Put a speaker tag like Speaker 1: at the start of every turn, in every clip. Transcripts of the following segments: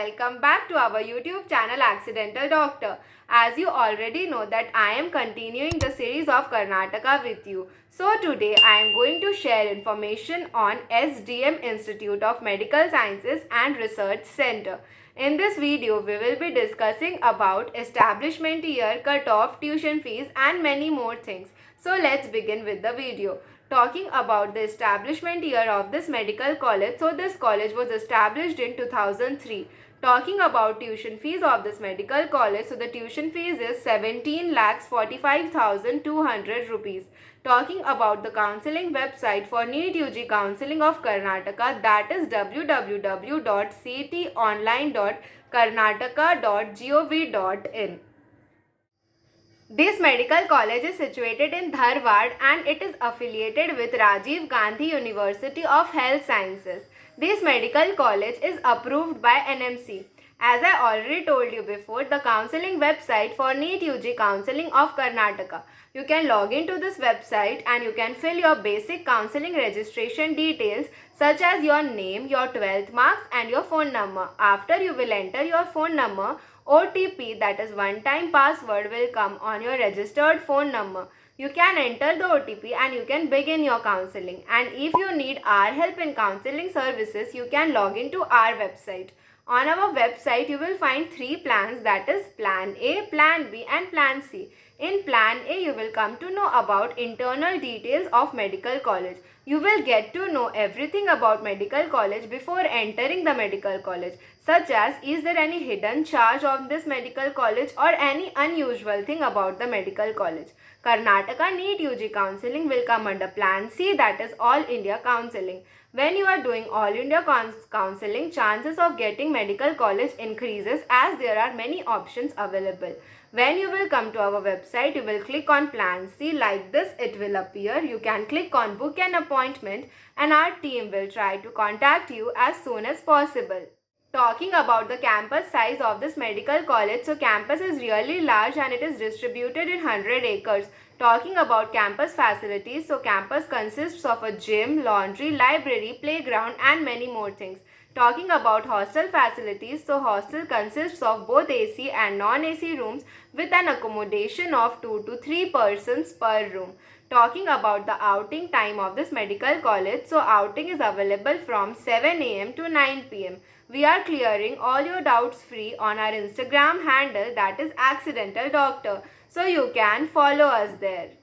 Speaker 1: welcome back to our YouTube channel Accidental Doctor. As you already know that I am continuing the series of Karnataka with you. So today I am going to share information on SDM Institute of Medical Sciences and Research Center. In this video we will be discussing about establishment year, cutoff, tuition fees and many more things. So let's begin with the video. Talking about the establishment year of this medical college. So this college was established in 2003. Talking about tuition fees of this medical college. So the tuition fees is 17,45,200 rupees. Talking about the counseling website for NEET UG counseling of Karnataka, that is www.cetonline.karnataka.gov.in. This medical college is situated in Dharwad and it is affiliated with Rajiv Gandhi University of Health Sciences. This medical college is approved by NMC. As I already told you before, the counseling website for NEET UG counseling of Karnataka. You can log into this website and you can fill your basic counseling registration details such as your name, your 12th marks and your phone number. After you will enter your phone number, OTP, that is one-time password, will come on your registered phone number. You can enter the OTP and you can begin your counseling. And if you need our help in counseling services, you can log into our website. On our website, you will find three plans, that is Plan A, Plan B and Plan C. In Plan A, you will come to know about internal details of medical college. You will get to know everything about medical college before entering the medical college, such as is there any hidden charge of this medical college or any unusual thing about the medical college. Karnataka NEET UG counseling will come under Plan C, that is All India Counseling. When you are doing All India counseling, chances of getting medical college increases as there are many options available. When you will come to our website, you will click on Plan C. Like this, it will appear. You can click on Book an Appointment and our team will try to contact you as soon as possible. Talking about the campus size of this medical college, so campus is really large and it is distributed in 100 acres. Talking about campus facilities, so campus consists of a gym, laundry, library, playground and many more things. Talking about hostel facilities, so hostel consists of both AC and non-AC rooms with an accommodation of 2 to 3 persons per room. Talking about the outing time of this medical college, so outing is available from 7 am to 9 pm. We are clearing all your doubts free on our Instagram handle, that is Accidental Doctor. So you can follow us there.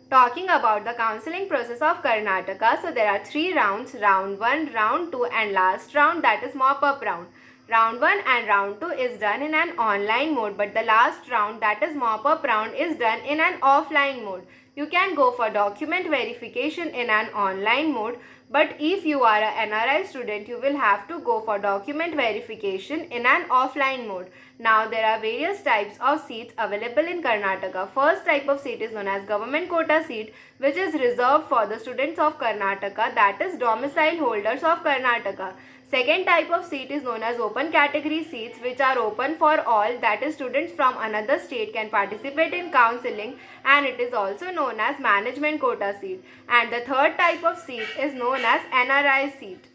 Speaker 1: Talking about the counseling process of Karnataka, so there are 3 rounds, round 1, round 2 and last round, that is mop-up round. Round 1 and round 2 is done in an online mode, but the last round, that is mop-up round, is done in an offline mode. You can go for document verification in an online mode, but if you are an NRI student, you will have to go for document verification in an offline mode. Now there are various types of seats available in Karnataka. First type of seat is known as government quota seat, which is reserved for the students of Karnataka, that is domicile holders of Karnataka. Second type of seat is known as open category seats, which are open for all, that is students from another state can participate in counseling, and it is also known as management quota seat. And the third type of seat is known as NRI seat.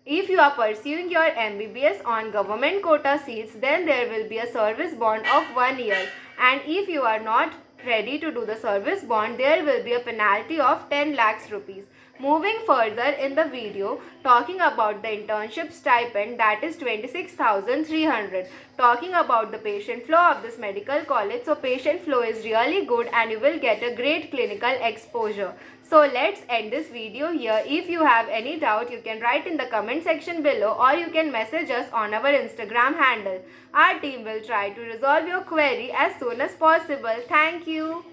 Speaker 1: If you are pursuing your MBBS on government quota seats, then there will be a service bond of 1 year, and if you are not ready to do the service bond, there will be a penalty of 10 lakhs rupees. Moving further in the video, talking about the internship stipend, that is 26,300. Talking about the patient flow of this medical college, so patient flow is really good and you will get a great clinical exposure. So let's end this video here. If you have any doubt, you can write in the comment section below or you can message us on our Instagram handle. Our team will try to resolve your query as soon as possible. Thank you.